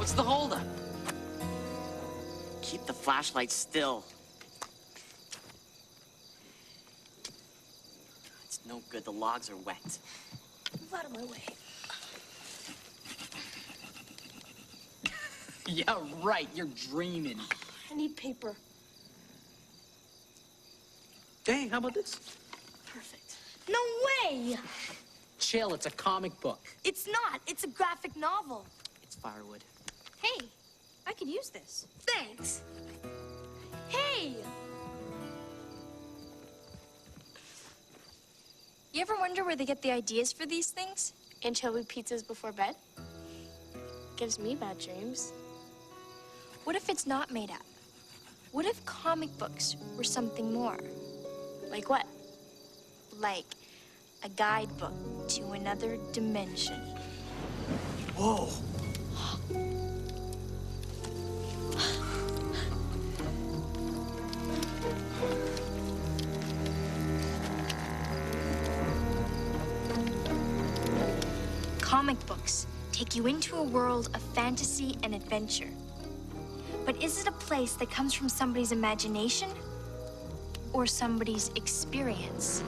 What's the holdup? Keep the flashlight still. It's no good, the logs are wet. Move out of my way. Yeah, right, you're dreaming. I need paper. Hey, how about this? Perfect. No way! Chill, it's a comic book. It's not. It's a graphic novel. It's firewood. Hey, I could use this. Thanks. Hey! You ever wonder where they get the ideas for these things? Anchovy pizzas before bed? Gives me bad dreams. What if it's not made up? What if comic books were something more? Like what? Like a guidebook to another dimension. Whoa. Comic books take you into a world of fantasy and adventure. But is it a place that comes from somebody's imagination or somebody's experience?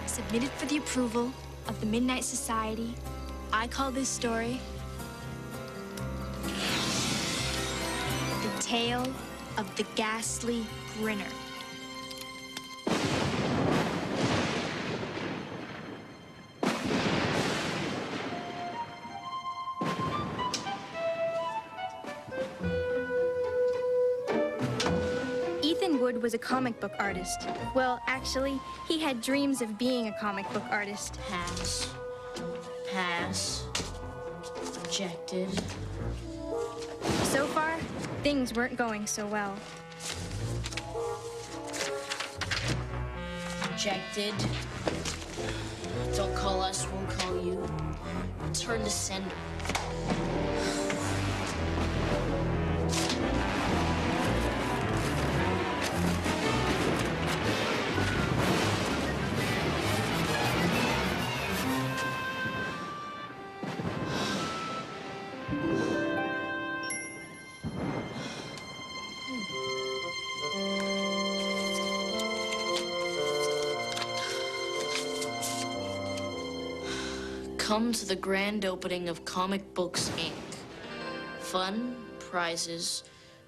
Submitted for the approval of the Midnight Society, I call this story The Tale of the Ghastly Grinner. Was a comic book artist. Well, actually, he had dreams of being a comic book artist. Pass. Pass. Rejected. So far, things weren't going so well. Rejected. Don't call us, won't call you. Return to sender. Come to the grand opening of Comic Books, Inc. Fun, prizes,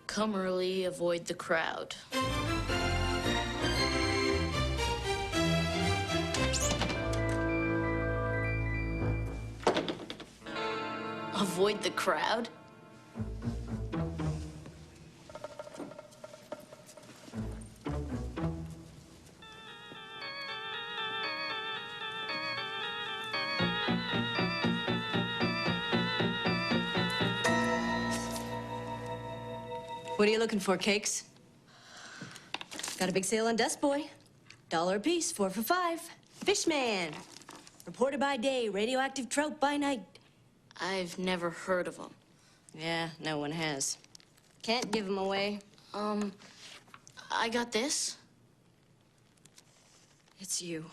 come early, avoid the crowd. Avoid the crowd? What are you looking for, Cakes? Got a big sale on Dust Boy. $1 a piece, 4 for $5. Fishman. Reporter by day, radioactive trout by night. I've never heard of them. Yeah, no one has. Can't give them away. I got this. It's you.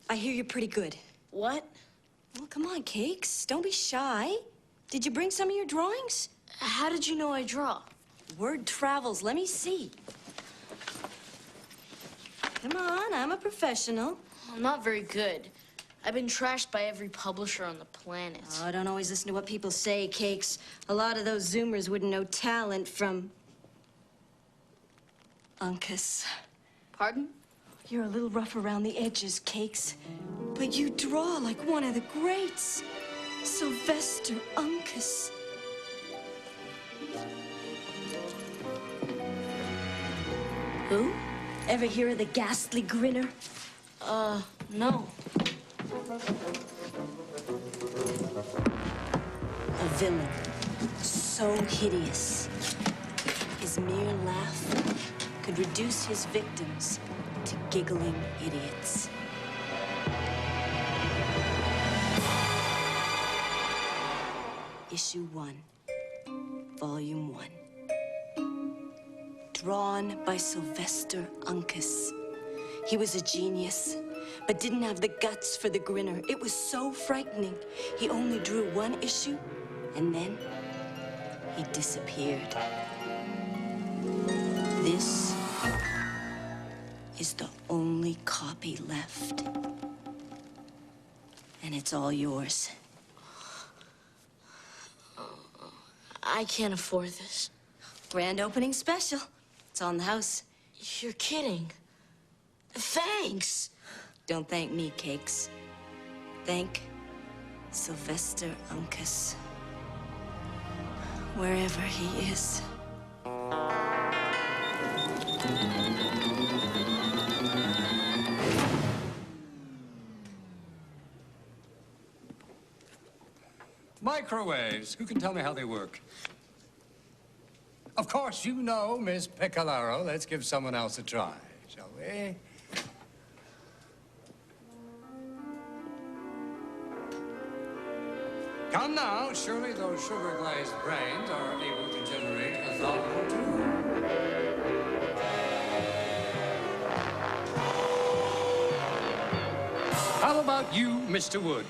I hear you're pretty good. What? Well, come on, Cakes. Don't be shy. Did you bring some of your drawings? How did you know I draw? Word travels. Let me see. Come on, I'm a professional. I'm not very good. I've been trashed by every publisher on the planet. Oh, don't always listen to what people say, Cakes. A lot of those Zoomers wouldn't know talent from Uncas. Pardon? You're a little rough around the edges, Cakes. But you draw like one of the greats. Sylvester Uncas. Who? Ever hear of the Ghastly Grinner? No. A villain so hideous, his mere laugh could reduce his victims to giggling idiots. Issue 1, Volume 1. Drawn by Sylvester Uncas. He was a genius, but didn't have the guts for the Grinner. It was so frightening. He only drew one issue, and then he disappeared. This is the only copy left. And it's all yours. I can't afford this. Grand opening special. It's on the house. You're kidding. Thanks. Don't thank me, Cakes. Thank Sylvester Uncas. Wherever he is. Microwaves. Who can tell me how they work? Of course, you know, Miss Piccolaro. Let's give someone else a try, shall we? Come now. Surely those sugar-glazed brains are able to generate a thought or two. How about you, Mr. Wood?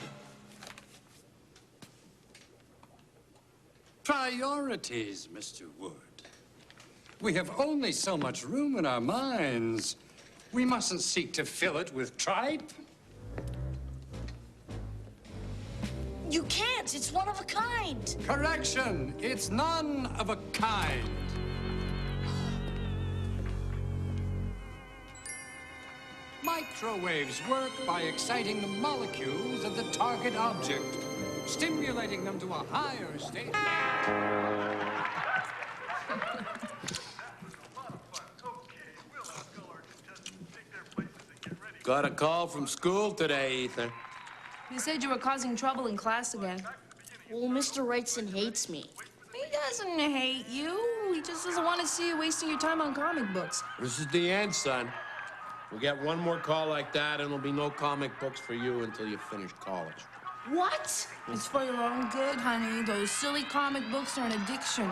Priorities, Mr. Wood. We have only so much room in our minds. We mustn't seek to fill it with tripe. You can't. It's one of a kind. Correction. It's none of a kind. Microwaves work by exciting the molecules of the target object, stimulating them to a higher state. Got a call from school today, Ethan. They said you were causing trouble in class again. Well, Mr. Wrightson hates me. He doesn't hate you. He just doesn't want to see you wasting your time on comic books. This is the end, son. We'll get one more call like that, and there'll be no comic books for you until you finish college. What? It's for your own good, honey. Those silly comic books are an addiction.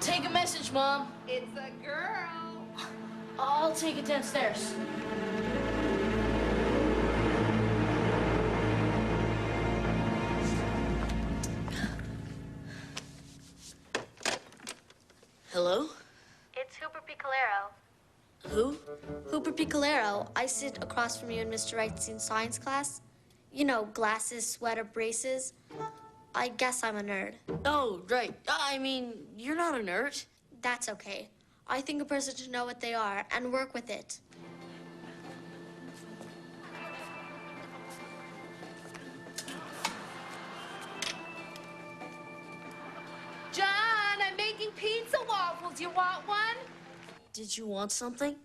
Take a message, Mom. It's a girl. I'll take it downstairs. Hello? It's Hooper Piccolaro. Who? Hooper Piccolaro. I sit across from you in Mr. Wrightson's science class. You know, glasses, sweater, braces. I guess I'm a nerd. Oh, right. I mean, you're not a nerd. That's okay. I think a person should know what they are and work with it. John, I'm making pizza waffles. You want one? Did you want something?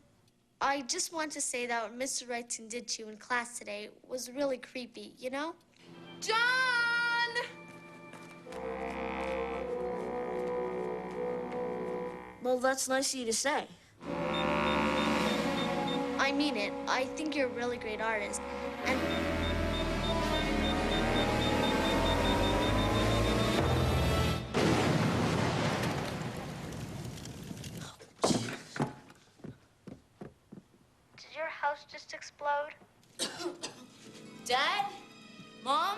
I just want to say that what Mr. Wrightson did to you in class today was really creepy, you know? John! Well, that's nice of you to say. I mean it. I think you're a really great artist. And did your house just explode? Dad? Mom?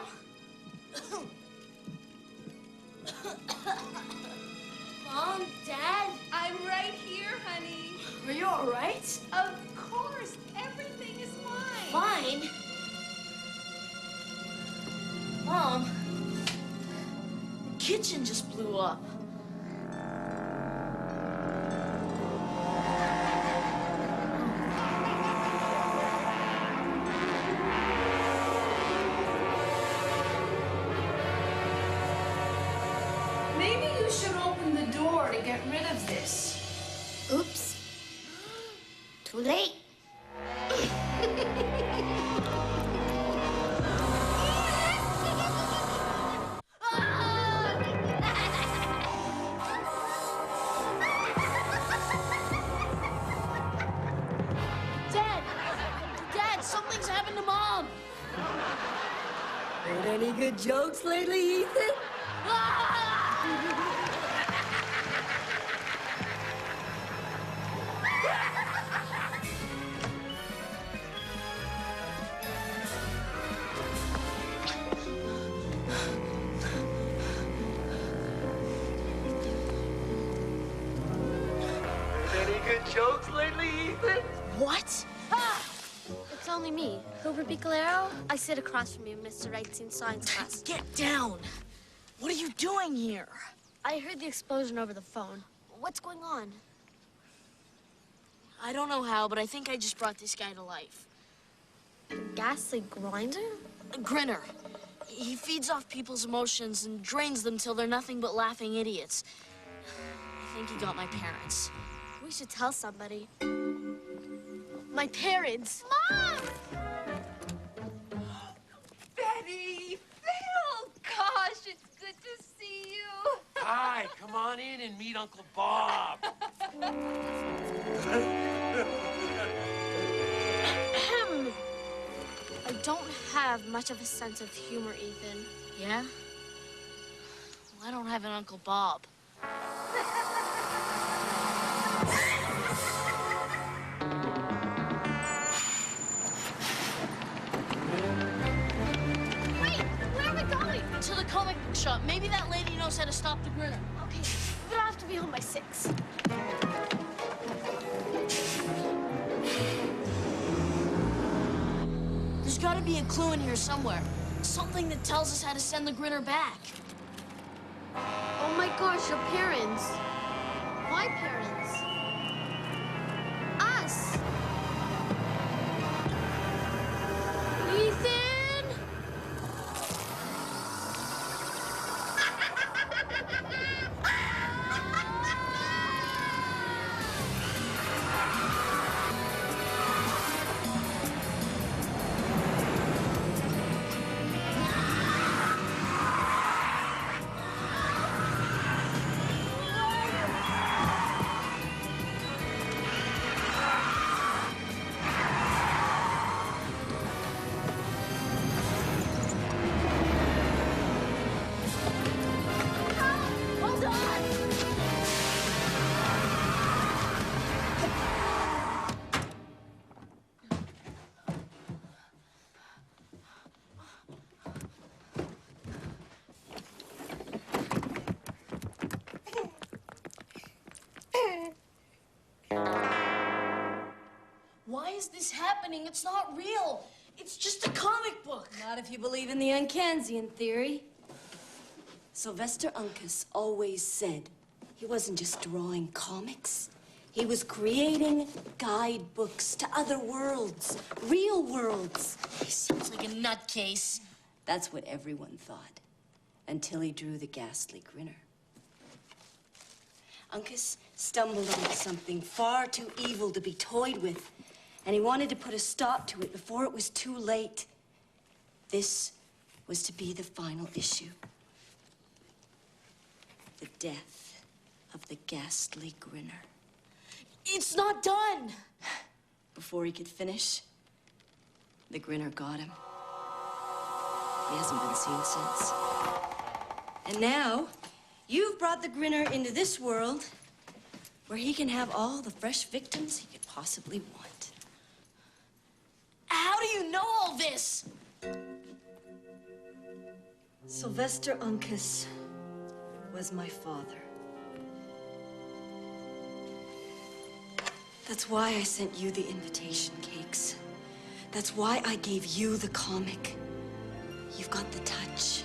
Mom? Dad? I'm right here, honey. Are you all right? Of course. Everything is fine. Fine. Mom, the kitchen just blew up. you should open the door to get rid of this. Oops. Too late. Dad, something's happened to Mom. Heard any good jokes lately, Ethan? Any good jokes lately, Ethan? What? It's only me, Hubert Piccolero. I sit across from you in Mr. Wright's science class. Get down. What are you doing here? I heard the explosion over the phone. What's going on? I don't know how, but I think I just brought this guy to life. Ghastly grinder? Grinner. He feeds off people's emotions and drains them till they're nothing but laughing idiots. I think he got my parents. We should tell somebody. My parents. Mom! Betty, Phil, gosh, it's good to see you. Hi, come on in and meet Uncle Bob. I don't have much of a sense of humor, Ethan. Yeah? Well, I don't have an Uncle Bob. Wait, where are we going? To the comic book shop. Maybe that lady knows how to stop the Grinner. Okay, but I have to be home by 6. There's got to be a clue in here somewhere. Something that tells us how to send the Grinner back. Oh my gosh, your parents. My parents. Us. Ethan! Hold on! Why is this happening? It's not real. It's just a comic book. Not if you believe in the Unkansian theory. Sylvester Uncas always said he wasn't just drawing comics. He was creating guidebooks to other worlds, real worlds. He seems like a nutcase. That's what everyone thought, until he drew the Ghastly Grinner. Uncas stumbled onto something far too evil to be toyed with, and he wanted to put a stop to it before it was too late. This was to be the final issue. The death of the Ghastly Grinner. It's not done. Before he could finish, the Grinner got him. He hasn't been seen since. And now, you've brought the Grinner into this world where he can have all the fresh victims he could possibly want. How do you know all this? Sylvester Uncas was my father. That's why I sent you the invitation cakes. That's why I gave you the comic. You've got the touch.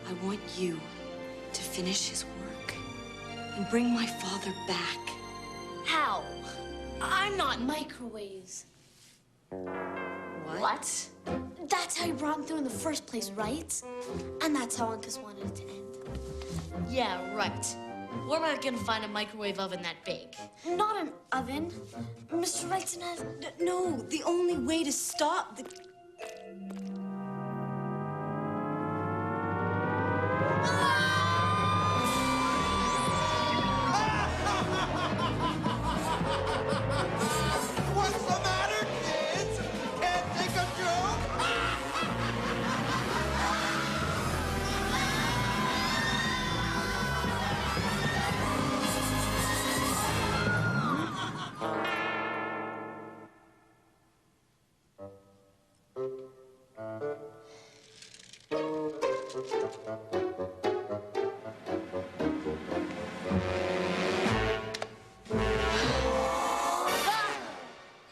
I want you to finish his work and bring my father back. How? I'm not Microwaves. What? That's how you brought him through in the first place, right? And that's how Uncas wanted it to end. Yeah, right. We're not gonna find a microwave oven that big. Not an oven. Mr. Wrightson has... No, the only way to stop the... What's the matter, kids? Can't take a joke?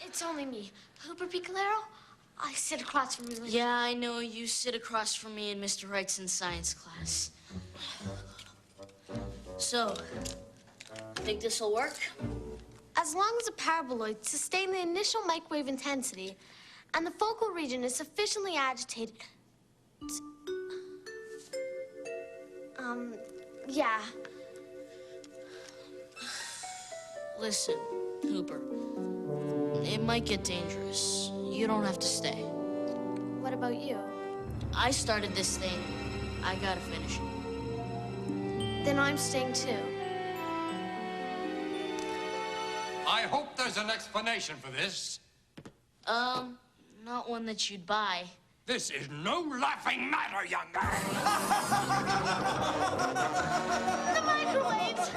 It's only me. Hooper Piccolero? I sit across from you. Yeah, I know. You sit across from me in Mr. Wrightson's science class. So, think this'll work? As long as the paraboloids sustain the initial microwave intensity and the focal region is sufficiently agitated. Yeah. Listen, Hooper. It might get dangerous. You don't have to stay. What about you? I started this thing. I gotta finish it. Then I'm staying too. I hope there's an explanation for this. Not one that you'd buy. This is no laughing matter, young man. The microwaves!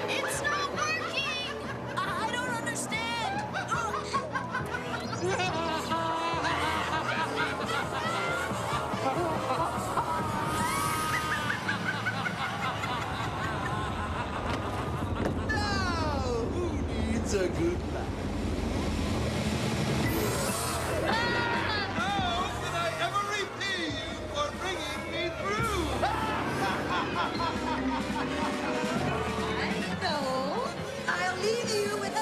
It's not working! I don't understand. Now, who needs a good laugh? How can I ever repay you for bringing me through? I know. I'll leave you with a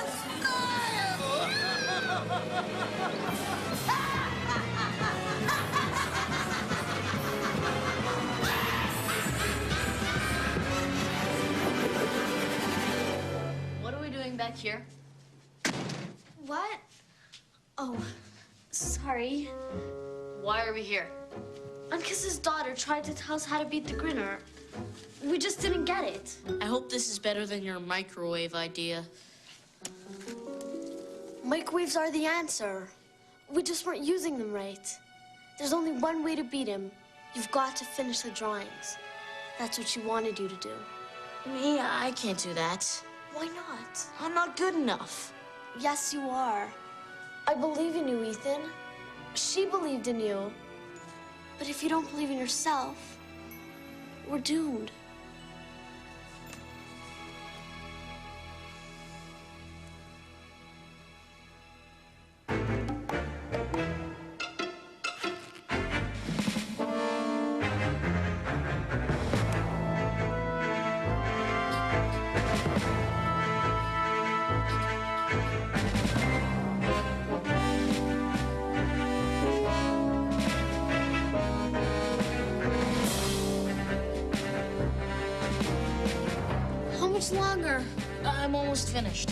What are we doing back here? What? Oh, sorry. Why are we here? Uncas's daughter tried to tell us how to beat the Grinner. We just didn't get it. I hope this is better than your microwave idea. Microwaves are the answer. We just weren't using them right. There's only one way to beat him. You've got to finish the drawings. That's what she wanted you to do. Me, I can't do that. Why not? I'm not good enough. Yes, you are. I believe in you, Ethan. She believed in you. But if you don't believe in yourself, we're doomed. How much longer? I'm almost finished.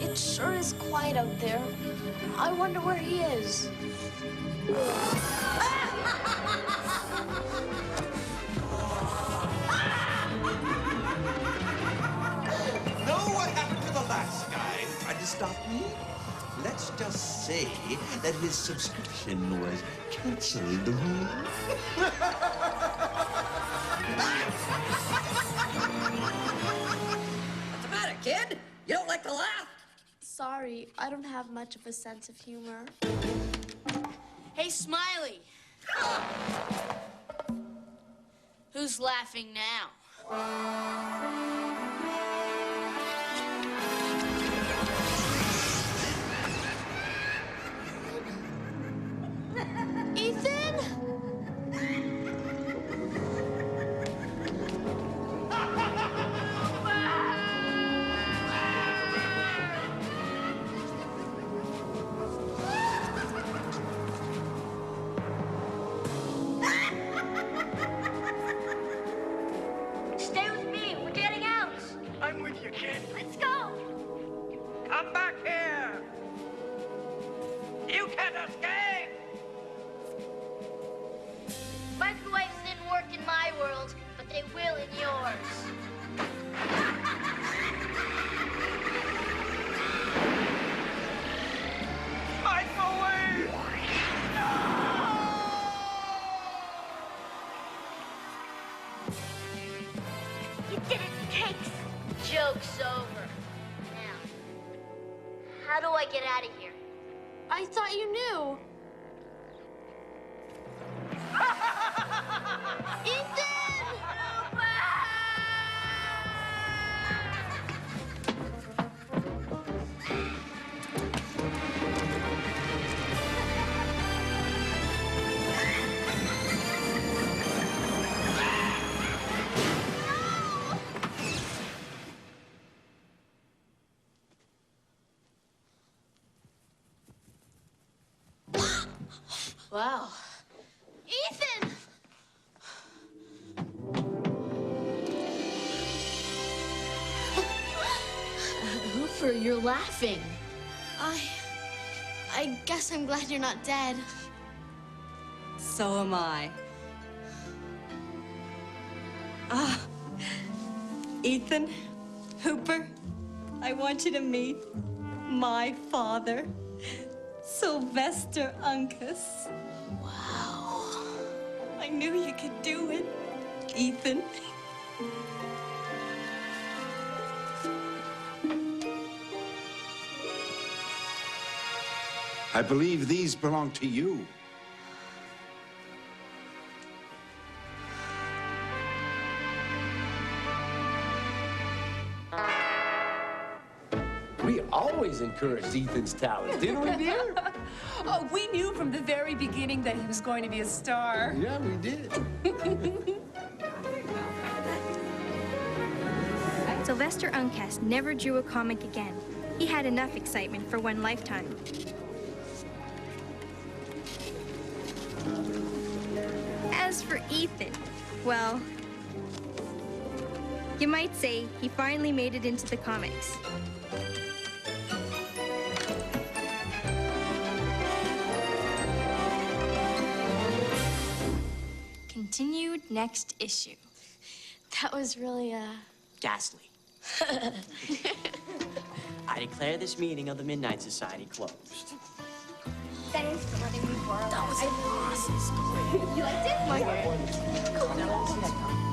It sure is quiet out there. I wonder where he is. Know what happened to the last guy who tried to stop me? Let's just say that his subscription was canceled. What's the matter, kid? You don't like to laugh? Sorry, I don't have much of a sense of humor. Hey, Smiley. Who's laughing now? Ethan? You can't escape! Microwaves didn't work in my world, but they will in yours. Microwave! You did it, Cakes. Joke's over. Now, how do I get out of here? I thought you knew. Wow. Ethan! Hooper, you're laughing. I guess I'm glad you're not dead. So am I. Ah, Ethan, Hooper, I want you to meet my father, Sylvester Uncas. Wow. I knew you could do it, Ethan. I believe these belong to you. We always encouraged Ethan's talent, didn't we, dear? Oh, we knew from the very beginning that he was going to be a star. Yeah, we did. Sylvester Uncas never drew a comic again. He had enough excitement for one lifetime. As for Ethan, well, you might say he finally made it into the comics. Continued next issue. That was really, Ghastly. I declare this meeting of the Midnight Society closed. Thanks for letting me borrow. That was an awesome story. You liked it? Now, let me see that comment.